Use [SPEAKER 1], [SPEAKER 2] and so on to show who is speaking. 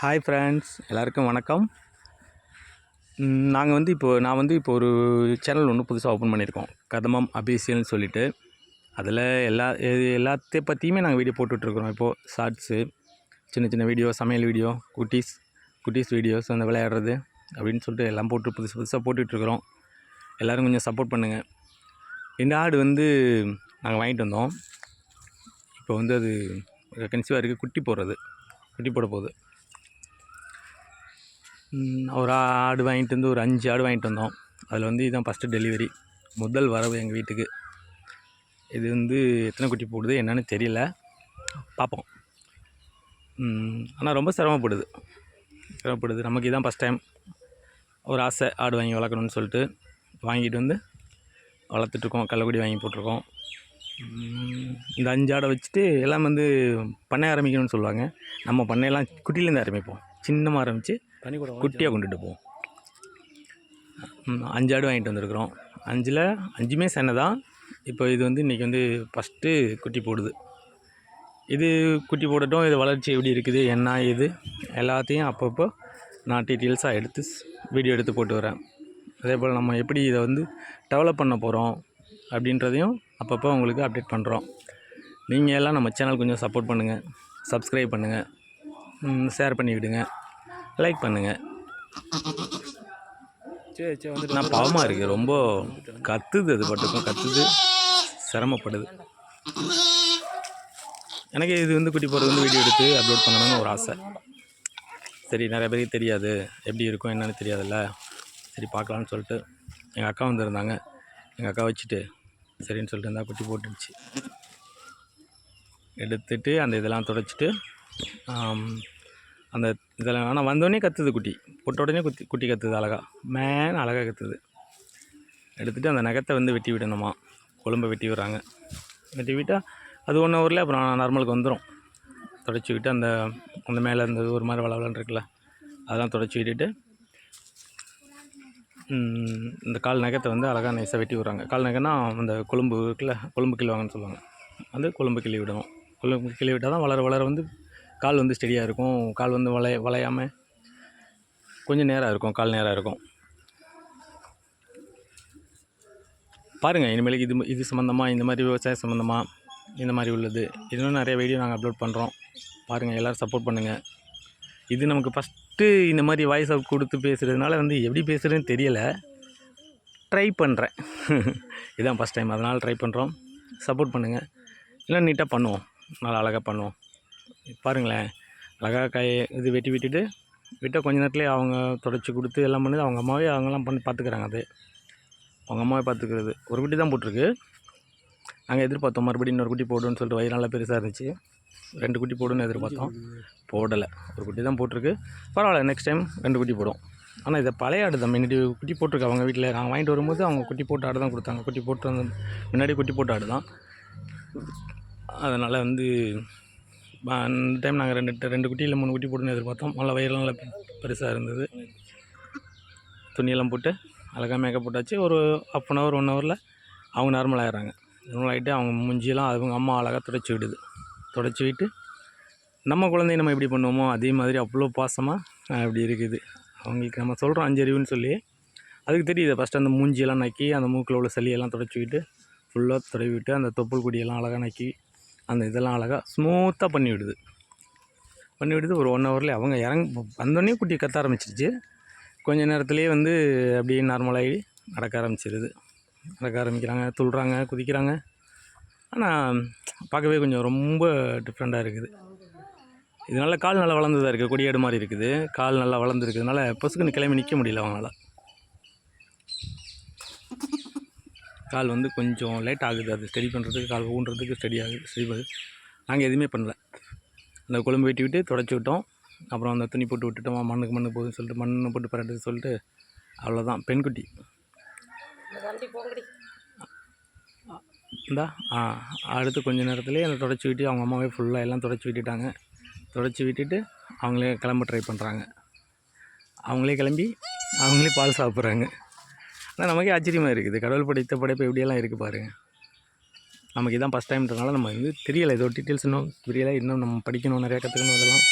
[SPEAKER 1] Hi friends, எல்லாருக்கும் வணக்கம். நான் இப்போ ஒரு சேனல் ஒன்று புதுசாக ஓப்பன் பண்ணியிருக்கோம், கதம்பம் அபிஷியல்னு சொல்லிட்டு. அதில் எல்லாத்தைய பற்றியுமே நாங்கள் வீடியோ போட்டுட்ருக்குறோம். இப்போது ஷார்ட்ஸு, சின்ன சின்ன வீடியோ, சமையல் வீடியோ, குட்டீஸ் வீடியோஸ், அந்த விளையாடுறது அப்படின்னு சொல்லிட்டு எல்லாம் புதுசாக போட்டுட்ருக்குறோம். எல்லோரும் கொஞ்சம் சப்போர்ட் பண்ணுங்கள். இந்த ஆடு நாங்கள் வாங்கிட்டு வந்தோம். இப்போ அது கன்சீவாக இருக்குது, குட்டி போட போகுது. ஒரு ஆடு வாங்கிட்டு ஒரு 5 ஆடு வாங்கிட்டு வந்தோம். அதில் இதுதான் ஃபஸ்ட்டு டெலிவரி, முதல் வரவு எங்கள் வீட்டுக்கு. இது எத்தனை குட்டி போடுது என்னன்னு தெரியல, பார்ப்போம். ஆனால் ரொம்ப சிரமப்படுது. நமக்கு இதுதான் ஃபஸ்ட் டைம். ஒரு ஆசை, ஆடு வாங்கி வளர்க்கணும்னு சொல்லிட்டு வாங்கிட்டு வளர்த்துட்ருக்கோம். கள்ளக்குடி வாங்கி போட்டிருக்கோம். இந்த 5 ஆடை வச்சுட்டு எல்லாம் பண்ணை ஆரம்பிக்கணும்னு சொல்லுவாங்க. நம்ம பண்ணையெல்லாம் குட்டிலேருந்து ஆரம்பிப்போம். சின்னமாக ஆரம்பித்து குட்டியாக கொண்டுட்டு போவோம். 5 ஆடு வாங்கிட்டு வந்திருக்கிறோம். 5மே சின்னதான். இப்போ இது இன்றைக்கி ஃபஸ்ட்டு குட்டி போடுது. இது குட்டி போடட்டும், இது வளர்ச்சி எப்படி இருக்குது, என்ன இது எல்லாத்தையும் அப்பப்போ நான் டீட்டெயில்ஸாக வீடியோ எடுத்து போட்டு வரேன். அதே போல் நம்ம எப்படி இதை டெவலப் பண்ண போகிறோம் அப்படின்றதையும் அப்பப்போ உங்களுக்கு அப்டேட் பண்ணுறோம். நீங்கள் எல்லாம் நம்ம சேனல் கொஞ்சம் சப்போர்ட் பண்ணுங்கள், சப்ஸ்கிரைப் பண்ணுங்கள், ஷேர் பண்ணி விடுங்க, லைக் பண்ணுங்கள். நான் பாவமாக இருக்குது, ரொம்ப கத்துது, அது பட்டுக்கும் கத்துது, சிரமப்படுது. எனக்கு இது குட்டி போகிறது வீடியோ எடுத்து அப்லோட் பண்ணணும்னு ஒரு ஆசை. சரி, நிறைய பேருக்கு தெரியாது, எப்படி இருக்கும் என்னென்னு தெரியாதுல்ல. சரி, பார்க்கலான்னு சொல்லிட்டு எங்கள் அக்கா வந்திருந்தாங்க. எங்கள் அக்கா வச்சுட்டு சரின்னு சொல்லிட்டு இருந்தால் குட்டி போட்டுடுச்சு. எடுத்துட்டு அந்த இதெல்லாம் துடைச்சிட்டு அந்த இதெல்லாம், ஆனால் வந்தோடனே கத்துது குட்டி, போட்ட உடனே குட்டி கத்துது, அழகாக கத்துது. எடுத்துகிட்டு அந்த நகத்தை வெட்டி விடணுமா, கொழும்பை வெட்டி விடுறாங்க. வெட்டி விட்டால் அது 1 ஹவரில் அப்புறம் நார்மலுக்கு வந்துடும். துடைச்சி விட்டு அந்த மேலே ஒரு மாதிரி வளவலன்னு இருக்குல்ல, அதெல்லாம் துடைச்சி விட்டுட்டு இந்த கால் நகத்தை அழகாக நைஸாக வெட்டி விடுறாங்க. கால் நகைன்னா அந்த கொழும்பு இருக்குல்ல, கொழும்பு கிள்ளுவாங்கன்னு சொல்லுவாங்க. கொழும்பு கிள்ளி விடணும். கொழும்பு கிள்ளி விட்டால் தான் வளர கால் ஸ்டெடியாக இருக்கும். கால் வளையாமல் கொஞ்சம் நேராக இருக்கும், கால் நேராக இருக்கும். பாருங்கள், இனிமேலுக்கு இது சம்மந்தமாக, இந்த மாதிரி விவசாய சம்மந்தமாக இந்த மாதிரி உள்ளது இன்னும் நிறைய வீடியோ நாங்கள் அப்லோட் பண்ணுறோம். பாருங்கள், எல்லோரும் சப்போர்ட் பண்ணுங்கள். இது நமக்கு ஃபஸ்ட்டு இந்த மாதிரி வாய்ஸ் அவுட் கொடுத்து பேசுகிறதுனால எப்படி பேசுகிறதுன்னு தெரியலை. ட்ரை பண்ணுறேன். இதுதான் ஃபஸ்ட் டைம், அதனால் ட்ரை பண்ணுறோம். சப்போர்ட் பண்ணுங்கள். இல்லை, நீட்டாக பண்ணுவோம், நல்லா அழகாக பண்ணுவோம். பாருங்களேன், அழகாக இது வெட்டி விட்டால் கொஞ்ச நேரத்துலேயே அவங்க துடைச்சி கொடுத்து எல்லாம் பண்ணுது. அவங்கெல்லாம் பண்ணி பார்த்துக்குறாங்க. அது அவங்க அம்மாவே பார்த்துக்கிறது. ஒரு குட்டி தான் போட்டிருக்கு. நாங்கள் எதிர்பார்த்தோம் மறுபடியும் இன்னொரு குட்டி போடுன்னு சொல்லிட்டு, வயிறு நல்லா பெருசாக இருந்துச்சு. 2 குட்டி போடுன்னு எதிர்பார்த்தோம், போடலை. ஒரு குட்டி தான் போட்டிருக்கு. பரவாயில்ல, நெக்ஸ்ட் டைம் 2 குட்டி போடும். ஆனால் இதை பழைய ஆடு தான், முன்னாடி குட்டி போட்டிருக்கு அவங்க வீட்டில். நாங்கள் வாங்கிட்டு வரும்போது அவங்க குட்டி போட்ட ஆடு தான் கொடுத்தாங்க. குட்டி போட்டு முன்னாடி குட்டி போட்ட ஆடு தான். அதனால் அந்த டைம் நாங்கள் 2 குட்டி இல்லை 3 குட்டி போட்டுன்னு எதிர்பார்த்தோம். நல்லா வயிறுலாம் நல்லா பெருசாக இருந்தது. துணியெல்லாம் போட்டு அழகாக மேக்கப் போட்டாச்சு. ஒரு ½ அன் ஹவர் 1 ஹவரில் அவங்க நார்மல் ஆகிடுறாங்க. நார்மல் ஆகிட்டு அவங்க மூஞ்சியெல்லாம் அவங்க அம்மா அழகாக துடைச்சி விடுது. துடைச்சி விட்டு நம்ம குழந்தைய நம்ம எப்படி பண்ணுவோமோ அதே மாதிரி அவ்வளோ பாசமாக அப்படி இருக்குது. அவங்களுக்கு நம்ம சொல்கிறோம் 5 அறிவுன்னு சொல்லி, அதுக்கு தெரியுது. ஃபஸ்ட்டு அந்த மூஞ்சியெல்லாம் நக்கி, அந்த மூக்கில் உள்ள சளியெல்லாம் துடைச்சி விட்டு, ஃபுல்லாக துடவி விட்டு, அந்த தொப்புள் கொடியெல்லாம் அழகாக நக்கி, அந்த இதெல்லாம் அழகாக ஸ்மூத்தாக பண்ணி விடுது. ஒரு 1 ஹவரில் அவங்க வந்தோடனே குட்டி கத்த ஆரம்பிச்சிருச்சு. கொஞ்சம் நேரத்துலேயே அப்படியே நார்மலாகி நடக்க ஆரம்பிக்கிறாங்க, துள்ளுறாங்க, குதிக்கிறாங்க. ஆனால் பார்க்கவே கொஞ்சம் ரொம்ப டிஃப்ரெண்ட்டாக இருக்குது. இதனால கால் நல்லா வளர்ந்ததாக இருக்குது, கொடியாடு மாதிரி இருக்குது. கால் நல்லா வளர்ந்துருக்கிறதுனால பொசுக்குன்னு கிளம்பி நிற்க முடியல அவங்களால. கால் கொஞ்சம் லேட் ஆகுது, அது ஸ்டடி பண்ணுறதுக்கு, கால் ஊன்றதுக்கு ஸ்டடி பண்ணுது. நாங்கள் எதுவுமே பண்ணல. அந்த கொழும்பு வெட்டி விட்டு துடைச்சி விட்டோம். அப்புறம் அந்த துணி போட்டு விட்டுட்டோம். மண்ணு போகுதுன்னு சொல்லிட்டு மண்ணை போட்டு பரட்டுன்னு சொல்லிட்டு அவ்வளோதான். பெண்குட்டி இந்தா அடுத்து கொஞ்சம் நேரத்துலேயே அந்த துடைச்சி விட்டு அவங்க அம்மாவே ஃபுல்லாக எல்லாம் துடைச்சி விட்டுட்டாங்க. துடைச்சி விட்டுட்டு அவங்களே கிளம்ப ட்ரை பண்ணுறாங்க. அவங்களே கிளம்பி அவங்களே பால் சாப்பிட்றாங்க. ஆனால் நமக்கே ஆச்சரியமாக இருக்குது, கடவுள் படைத்த படைப்பு எப்படியெல்லாம் இருக்குது பாருங்கள். நமக்கு இதான் ஃபஸ்ட் டைம்ன்றனால நம்ம தெரியலை, இதோட டீட்டெயில்ஸ் இன்னும் தெரியலை. இன்னும் நம்ம படிக்கணும், நிறையா கற்றுக்கணும். அதெல்லாம்